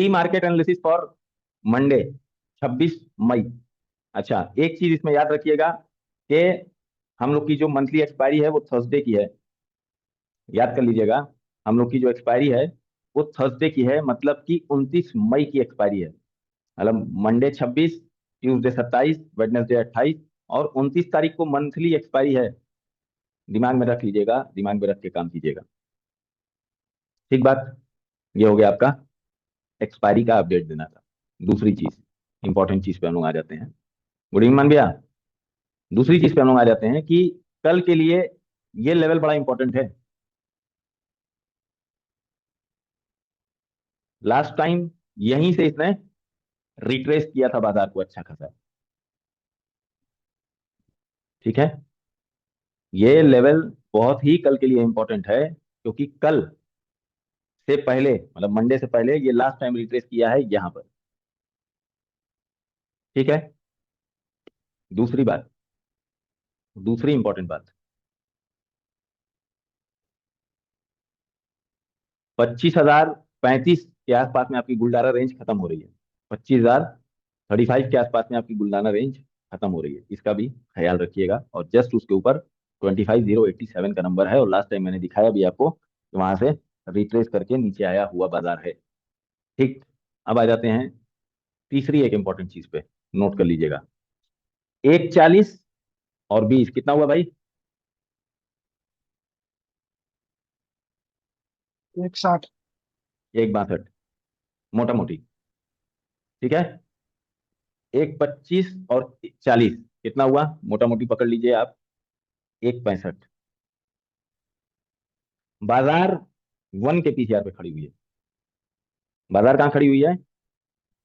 Market analysis for Monday 26 मई। अच्छा, एक चीज इसमें याद रखिएगा कि हम लोग की जो मंथली एक्सपायरी है वो थर्सडे की है। याद कर लीजिएगा, हम लोग की जो एक्सपायरी है वो थर्सडे की है, मतलब कि 29 मई की एक्सपायरी है। मतलब मंडे 26, ट्यूसडे 27, वेडनेसडे 28 और 29 तारीख को मंथली एक्सपायरी है। दिमाग में रख लीजिएगा, दिमाग में रख के काम कीजिएगा। ठीक बात, ये हो गया आपका एक्सपायरी का अपडेट देना था। दूसरी चीज, इंपॉर्टेंट चीज पे हम लोग आ जाते हैं। गुड इवनिंग मान भैया। दूसरी चीज पे हम लोग आ जाते हैं कि कल के लिए ये लेवल बड़ा इंपॉर्टेंट है। लास्ट टाइम यहीं से इसने रिट्रेस किया था बाजार को अच्छा खासा। ठीक है, ये लेवल बहुत ही कल के लिए इंपॉर्टेंट है, क्योंकि कल से पहले, मतलब मंडे से पहले ये लास्ट टाइम रिट्रेस किया है यहां पर। ठीक है, दूसरी बात, दूसरी इंपॉर्टेंट बात, 25,035 के आसपास में आपकी गुलदारा रेंज खत्म हो रही है। 25,035 के आसपास में आपकी गुलदारा रेंज खत्म हो रही है, इसका भी ख्याल रखिएगा। और जस्ट उसके ऊपर 25,087 का नंबर है, और लास्ट टाइम मैंने दिखाया भी आपको कि वहां से रिट्रेस करके नीचे आया हुआ बाजार है। ठीक, अब आ जाते हैं तीसरी एक इंपॉर्टेंट चीज पे, नोट कर लीजिएगा। 140 और 20 कितना हुआ भाई? 160। 162, मोटा मोटी। ठीक है, 125 और 40 कितना हुआ? मोटा मोटी पकड़ लीजिए आप, 165। बाजार 1 के पीसीआर पे खड़ी हुई है। बाजार कहाँ खड़ी हुई है?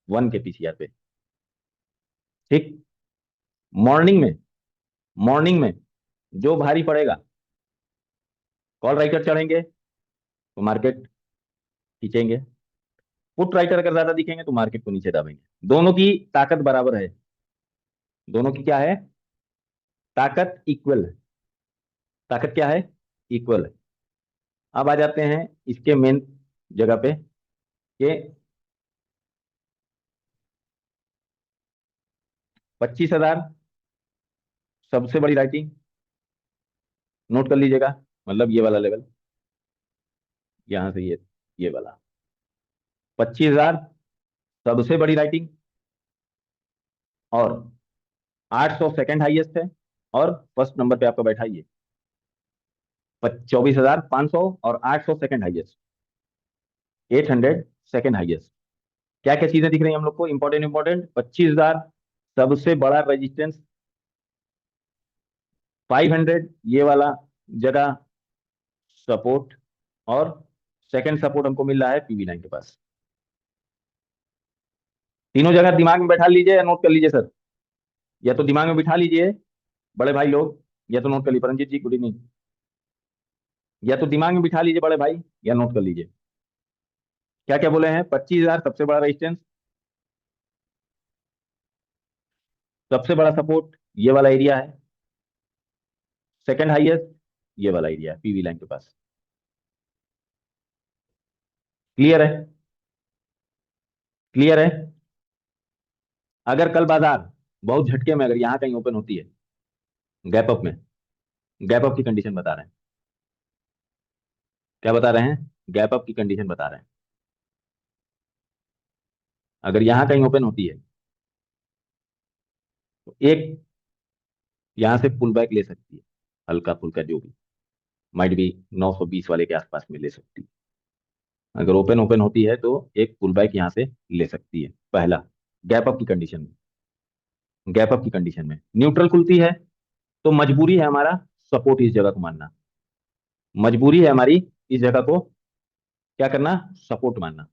1 के पीसीआर पे। ठीक, मॉर्निंग में, मॉर्निंग में जो भारी पड़ेगा, कॉल राइटर चढ़ेंगे तो मार्केट खींचेंगे, पुट राइटर अगर ज्यादा दिखेंगे तो मार्केट को नीचे दाबेंगे। दोनों की ताकत बराबर है, दोनों की क्या है? ताकत इक्वल है। ताकत क्या है? इक्वल है। अब आ जाते हैं इसके मेन जगह पे कि 25,000 सबसे बड़ी राइटिंग, नोट कर लीजिएगा, मतलब ये वाला लेवल, यहां से ये वाला 25,000 सबसे बड़ी राइटिंग, और 800 सेकंड हाईएस्ट है, और फर्स्ट नंबर पे आपका बैठा ये 24,500, और 800 सेकंड हाईएस्ट, 800 सेकंड हाईएस्ट। क्या क्या चीजें दिख रही हैं हम लोग को? इंपॉर्टेंट इंपॉर्टेंट, 25,000 सबसे बड़ा रेजिस्टेंस, 500 ये वाला जगह सपोर्ट, और सेकंड सपोर्ट हमको मिल रहा है पीवी लाइन के पास। तीनों जगह दिमाग में बैठा लीजिए या नोट कर लीजिए सर, या तो दिमाग में बिठा लीजिए बड़े भाई लोग, या तो नोट कर लीजिए। परमजीत जी गुड इवनिंग। या तो दिमाग में बिठा लीजिए बड़े भाई, या नोट कर लीजिए। क्या क्या बोले हैं? 25,000 सबसे बड़ा रेजिस्टेंस, सबसे बड़ा सपोर्ट ये वाला एरिया है, सेकंड हाईएस्ट ये वाला एरिया है पीवी लाइन के पास। क्लियर है? क्लियर है? अगर कल बाजार बहुत झटके में अगर यहां कहीं ओपन होती है गैप अप में, गैप अप की कंडीशन बता रहे हैं, क्या बता रहे हैं? गैप अप की कंडीशन बता रहे हैं। अगर यहां कहीं ओपन होती है तो एक यहां से पुल बैक ले सकती है, हल्का फुल्का जो भी, माइट भी 920 वाले के आसपास में ले सकती है। अगर ओपन ओपन होती है तो एक पुल बैक यहां से ले सकती है, पहला गैप अप की कंडीशन में। गैप अप की कंडीशन में न्यूट्रल खुलती है तो मजबूरी है हमारा सपोर्ट इस जगह को मानना, मजबूरी है हमारी इस जगह को क्या करना? सपोर्ट मानना।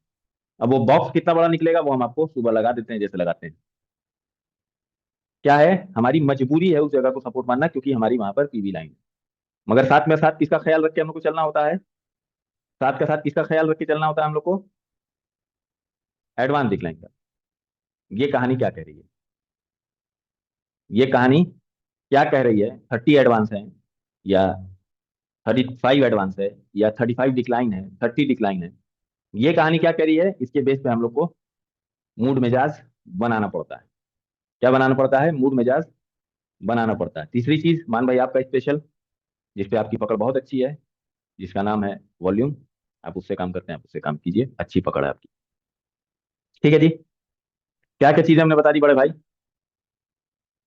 अब वो बॉक्स कितना बड़ा निकलेगा वो हम आपको सुबह लगा देते हैं, जैसे लगाते हैं। क्या है? हमारी मजबूरी है उस जगह को सपोर्ट मानना, क्योंकि हमारी वहां पर पीवी लाइन है। मगर साथ में साथ किसका ख्याल रख के हम लोग को चलना होता है? साथ के साथ किसका ख्याल रख के चलना होता है हम लोग को? एडवांस डिक्लाइन का। ये कहानी क्या कह रही है? ये कहानी क्या कह रही है? 30 एडवांस है, या 35 एडवांस है, या 35 डिक्लाइन है, 30 डिक्लाइन है? ये कहानी क्या कह रही है? इसके बेस पे हम लोग को मूड मिजाज बनाना पड़ता है। क्या बनाना पड़ता है? मूड मिजाज बनाना पड़ता है। तीसरी चीज मान भाई आपका स्पेशल, जिसपे आपकी पकड़ बहुत अच्छी है, जिसका नाम है वॉल्यूम। आप उससे काम करते हैं, आप उससे काम कीजिए, अच्छी पकड़ है आपकी। ठीक है जी। क्या क्या चीजें हमने बता दी बड़े भाई?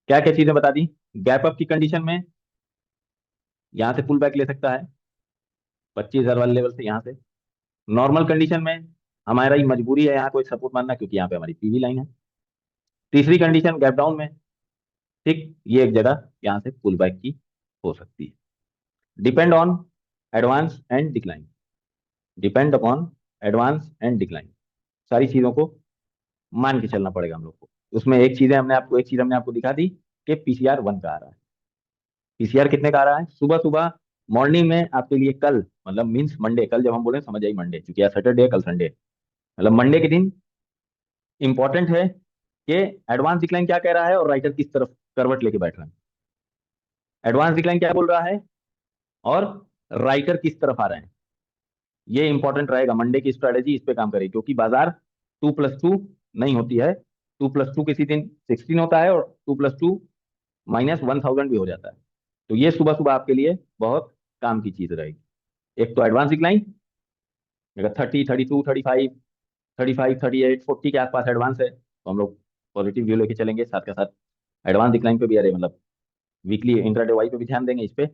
क्या क्या चीजें बता दी? गैप अप की कंडीशन में यहाँ से पुल बैक ले सकता है 25,000 वाले लेवल से, यहाँ से। नॉर्मल कंडीशन में हमारा ही मजबूरी है यहाँ कोई सपोर्ट मानना, क्योंकि यहाँ पे हमारी पीवी लाइन है। तीसरी कंडीशन गैप डाउन में, ठीक, ये एक जगह यहाँ से पुल बैक की हो सकती है। Depend on advance and decline, depend upon advance and decline, सारी चीजों को मान के चलना पड़ेगा हम लोग को। उसमें एक चीज हमने आपको दिखा दी कि पीसीआर 1 का आ रहा है। पीसीआर कितने का आ रहा है? सुबह सुबह मॉर्निंग में आपके लिए कल, मतलब मीन्स मंडे, कल जब हम बोले समझ आई मंडे, क्योंकि आज सैटरडे है, कल संडे, मतलब मंडे के दिन इंपॉर्टेंट है कि एडवांस डिक्लाइन क्या कह रहा है और राइटर किस तरफ करवट लेके बैठ रहा है। एडवांस डिक्लाइन क्या बोल रहा है और राइटर किस तरफ आ रहे हैं, ये इंपॉर्टेंट रहेगा। मंडे की स्ट्रेटेजी इस पे काम करेगी, क्योंकि बाजार 2+2 नहीं होती है। 2+2 किसी दिन 16 होता है और 2+2 -1000 भी हो जाता है। तो ये सुबह सुबह आपके लिए बहुत काम की चीज रहेगी। एक तो एडवांस डिक्लाइन, अगर 30, 32, 35, 35, 38, 40 के आसपास एडवांस है तो हम लोग पॉजिटिव व्यू लेके चलेंगे। साथ के साथ एडवांस डिक्लाइन पे भी, अरे मतलब वीकली इंट्राडे वाई पे भी ध्यान देंगे इस पे।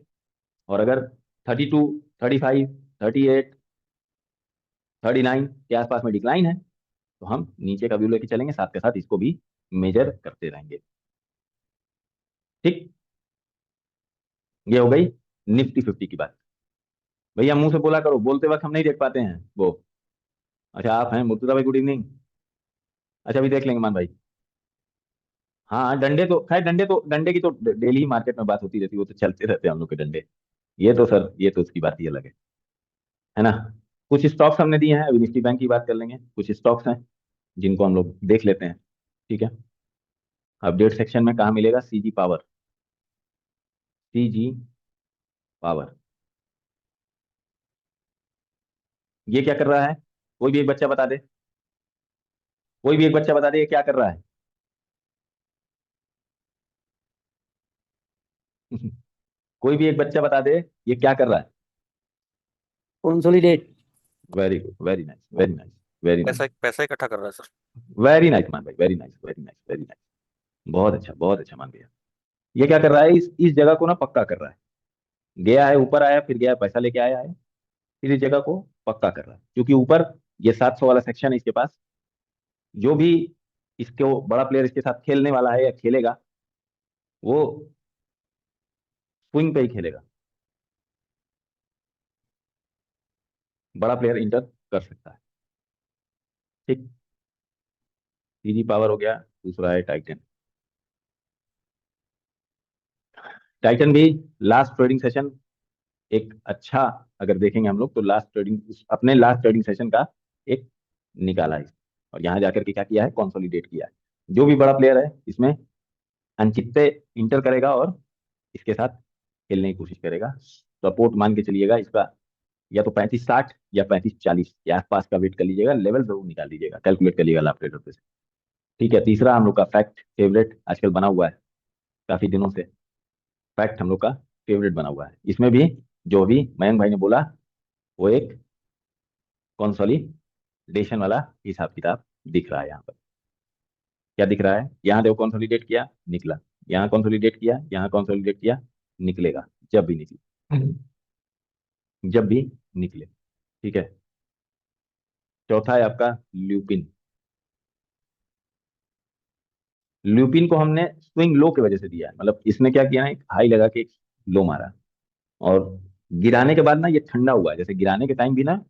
और अगर 32, 35, 38, 39 के आसपास में डिक्लाइन है तो हम नीचे का व्यू लेके चलेंगे, साथ के साथ इसको भी मेजर करते रहेंगे। ठीक, ये हो गई निफ्टी 50 की बात। भैया मुंह से बोला करो, बोलते वक्त हम नहीं देख पाते हैं वो। अच्छा आप हैं मुर्तुजा भाई, गुड इवनिंग। अच्छा अभी देख लेंगे मान भाई। हाँ डंडे तो खैर, डंडे की तो डेली ही मार्केट में बात होती रहती है, वो तो चलते रहते हैं हम लोग के डंडे। ये तो सर, ये तो उसकी बात ही अलग है ना। कुछ स्टॉक्स हमने दिए हैं, अभी निफ्टी बैंक की बात कर लेंगे। कुछ स्टॉक्स हैं जिनको हम लोग देख लेते हैं। ठीक है, अपडेट सेक्शन में कहाँ मिलेगा? सीजी पावर, सीजी पावर, ये क्या कर रहा है? कोई भी एक बच्चा बता दे, कोई भी एक बच्चा बता दे ये क्या कर रहा है? कोई भी एक बच्चा बता दे ये क्या कर रहा है? Consolidate. Very good, very nice, very nice, very nice, पैसा पैसा इकट्ठा कर रहा है सर। वेरी नाइस मान भाई, very nice, very nice, very nice. बहुत अच्छा मान गया। ये क्या कर रहा है? इस जगह को ना पक्का कर रहा है। गया है ऊपर, आया, फिर गया, पैसा लेके आया है, फिर इस जगह को पक्का कर रहा है, क्योंकि ऊपर ये 700 वाला सेक्शन है इसके पास। जो भी इसको बड़ा प्लेयर इसके साथ खेलने वाला है या खेलेगा, वो स्विंग पे ही खेलेगा। बड़ा प्लेयर इंटर कर सकता है। ठीक, सीजी पावर हो गया। दूसरा है टाइटन। टाइटन भी लास्ट ट्रेडिंग सेशन एक अच्छा, अगर देखेंगे हम लोग तो लास्ट ट्रेडिंग, अपने लास्ट ट्रेडिंग सेशन का एक निकाला है। और यहाँ जाकर के क्या किया है? कंसोलिडेट किया है। जो भी बड़ा प्लेयर है इसमें अनचित्ते इंटर करेगा और इसके साथ खेलने की कोशिश करेगा। सपोर्ट मान के चलिएगा इसका, या तो 35-60 या 35-40 के आसपास का वेट कर लीजिएगा, लेवल जरूर निकाल लीजिएगा, कैलकुलेट करिएगा लाभ ट्रेडर पे से। ठीक है, तीसरा हम लोग का फैक्ट फेवरेट आजकल बना हुआ है काफी दिनों से। फैक्ट हम लोग का फेवरेट बना हुआ है। इसमें भी जो भी मयंक भाई ने बोला वो एक कंसोलिडेशन वाला हिसाब किताब दिख रहा है यहाँ पर। क्या दिख रहा है? यहाँ देखो कंसोलिडेट किया, निकला, यहाँ कंसोलिडेट किया, यहाँ कंसोलिडेट किया, निकलेगा जब भी निकले, जब भी निकले। ठीक है, चौथा है आपका ल्यूपिन। ल्यूपिन को हमने स्विंग लो की वजह से दिया है, मतलब इसने क्या किया है, एक हाई लगा के एक लो मारा, और गिराने के बाद ना ये ठंडा हुआ है। जैसे गिराने के टाइम भी ना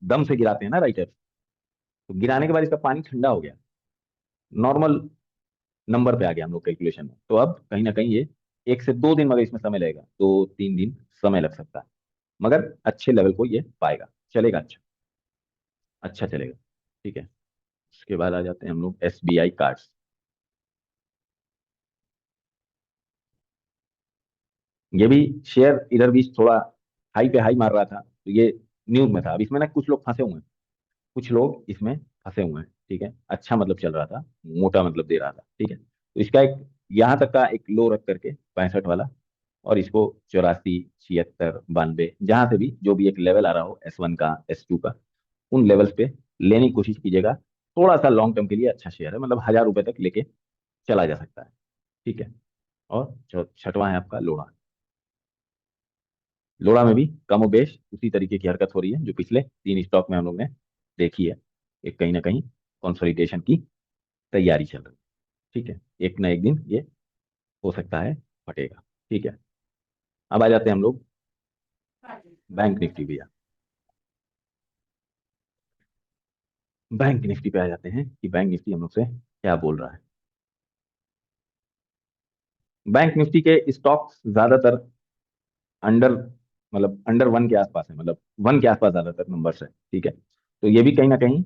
दम से गिराते हैं ना राइटर, तो गिराने के बाद इसका पानी ठंडा हो गया, नॉर्मल नंबर पे आ गया हम लोग कैलकुलेशन में। तो अब कहीं ना कहीं ये 1 से 2 दिन, मगर इसमें समय लगेगा, 2-3 दिन समय लग सकता है, मगर अच्छे लेवल को ये पाएगा, चलेगा, अच्छा, अच्छा चलेगा। ठीक है, उसके बाद आ जाते हैं हम लोग एसबीआई कार्ड्स। ये भी शेयर इधर भी थोड़ा हाई पे हाई मार रहा था, तो ये न्यूज में था। अब इसमें ना कुछ लोग फंसे हुए हैं, कुछ लोग इसमें फंसे हुए हैं। ठीक है, अच्छा मतलब चल रहा था, मोटा मतलब दे रहा था, ठीक है। तो इसका एक यहाँ तक का एक लो रख करके 65 वाला, और इसको 84, 76, 92, जहां से भी जो भी एक लेवल आ रहा हो S1 का, S2 का, उन लेवल्स पे लेने की कोशिश कीजिएगा। थोड़ा सा लॉन्ग टर्म के लिए अच्छा शेयर है, मतलब 1000 रुपए तक लेके चला जा सकता है, ठीक है। और छठवां है आपका लोढ़ा। लोढ़ा में भी कम और बेश उसी तरीके की हरकत हो रही है जो पिछले 3 स्टॉक में हम लोग ने देखी है। एक कहीं ना कहीं कंसोलिडेशन की तैयारी चल रही है, ठीक है। एक ना एक दिन ये हो सकता है फटेगा, ठीक है। अब आ जाते हैं हम लोग बैंक निफ्टी भैया। बैंक निफ्टी पे आ जाते हैं कि बैंक निफ्टी हम लोग से क्या बोल रहा है। बैंक निफ्टी के स्टॉक्स ज्यादातर अंडर, मतलब अंडर वन के आसपास है, मतलब वन के आसपास ज्यादातर नंबर्स है, ठीक है। तो ये भी कहीं ना कहीं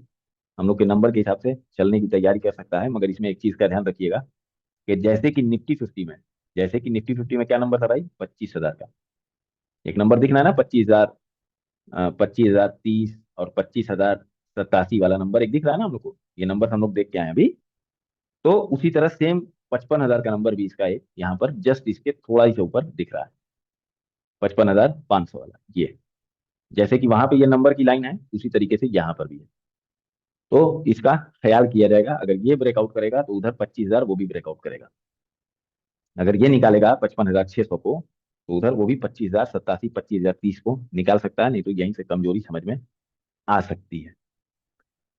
हम लोग के नंबर के हिसाब से चलने की तैयारी कर सकता है, मगर इसमें एक चीज का ध्यान रखिएगा कि जैसे कि निफ्टी फिफ्टी में क्या नंबर था भाई, 25,000 का एक नंबर दिख रहा है ना, 25,000, 25,030 और 25,087 वाला नंबर एक दिख रहा है ना हम लोग को, ये नंबर हम लोग देख के आए हैं अभी। तो उसी तरह सेम 55,000 का नंबर भी इसका एक यहाँ पर जस्ट इसके थोड़ा ही से ऊपर दिख रहा है, 55,500 वाला ये। जैसे कि वहां पे ये नंबर की लाइन है, उसी तरीके से यहाँ पर भी है। तो इसका ख्याल किया जाएगा, अगर ये ब्रेकआउट करेगा तो उधर 25,000 वो भी ब्रेकआउट करेगा। अगर ये निकालेगा 55,600 को, तो उधर वो भी 25,087, 25,030 को निकाल सकता है, नहीं तो यहीं से कमजोरी समझ में आ सकती है,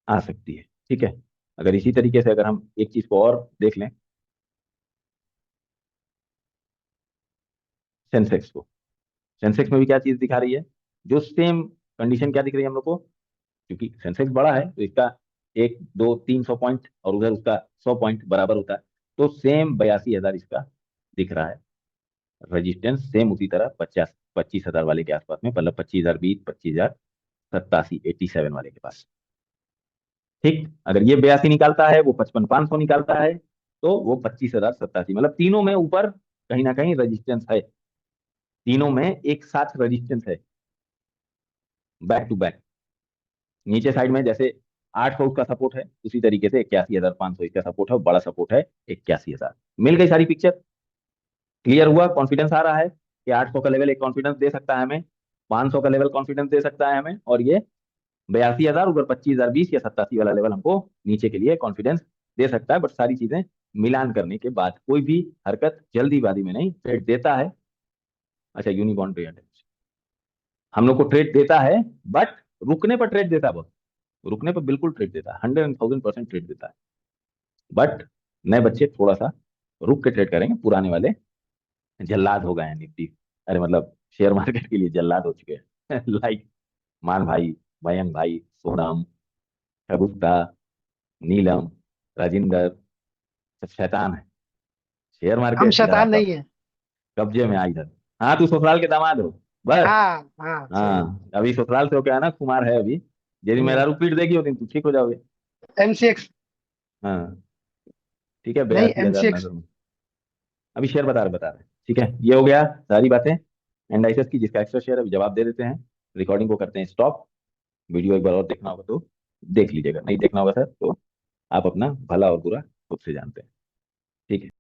आ सकती है, ठीक है। अगर इसी तरीके से अगर हम एक चीज को और देख लें, सेंसेक्स को, सेंसेक्स में भी क्या चीज दिखा रही है, जो सेम कंडीशन क्या दिख रही है हम लोग को, क्योंकि सेंसेक्स बड़ा है तो इसका 1, 2, 300 पॉइंट और उधर उसका 100 पॉइंट बराबर होता है। तो सेम 82,000 इसका दिख रहा है, रेजिस्टेंस सेम उसी तरह 25,000 वाले के आसपास में, मतलब 25,020, 25,087, 87 वाले के पास, ठीक। अगर ये 82 निकालता है, वो 55,500 निकालता है, तो वो 25,087, मतलब तीनों में ऊपर कहीं ना कहीं रेजिस्टेंस है, तीनों में एक साथ रेजिस्टेंस है, बैक टू बैक। नीचे साइड में जैसे 800 का सपोर्ट है, उसी तरीके से 81,500 इसका सपोर्ट है, और बड़ा सपोर्ट है 81,000। मिल गई सारी पिक्चर, क्लियर हुआ, कॉन्फिडेंस आ रहा है कि 800 का लेवल एक कॉन्फिडेंस दे सकता है हमें, 500 का लेवल कॉन्फिडेंस दे सकता है हमें, और ये 82,000 ऊपर 25,020 या 87 वाला लेवल हमको नीचे के लिए कॉन्फिडेंस दे सकता है। बट सारी चीजें मिलान करने के बाद, कोई भी हरकत जल्दीबाजी में नहीं, ट्रेड देता है। अच्छा, यूनिकॉर्न ट्रेड हम लोग को ट्रेड देता है, बट रुकने पर ट्रेड देता है बहुत, रुकने पर बिल्कुल ट्रेड देता है, 100,000% ट्रेड देता है। बट नए बच्चे थोड़ा सा रुक के ट्रेड करेंगे, पुराने वाले जल्लाद हो गए हैं निफ्टी, अरे मतलब शेयर मार्केट के लिए जल्लाद हो चुके हैं लाइक मान भाई, मयंक भाई, सोनम, गुप्ता, नीलम, राजिंदर, सब शैतान है, शेयर हम मार्केट इधर शैतान आपका नहीं है। कब्जे में आ इधर। हाँ, तू ससुराल के दामाद हो बस। हाँ हाँ, सही। हाँ, अभी ससुराल से होके आना, कुमार है अभी, यदि मेरा पीट देगी उस दिन तू ठीक हो जाओगे। MCX। हाँ, ठीक है, नहीं, 82,000 MCX। नजर में अभी शेयर बता रहे, ठीक है। ये हो गया सारी बातें एंडाइसेस की, जिसका एक्स्ट्रा शेयर अभी जवाब दे देते हैं, रिकॉर्डिंग को करते हैं स्टॉप। वीडियो एक बार और देखना होगा तो देख लीजिएगा, नहीं देखना होगा सर तो आप अपना भला और बुरा खुद से जानते हैं, ठीक है।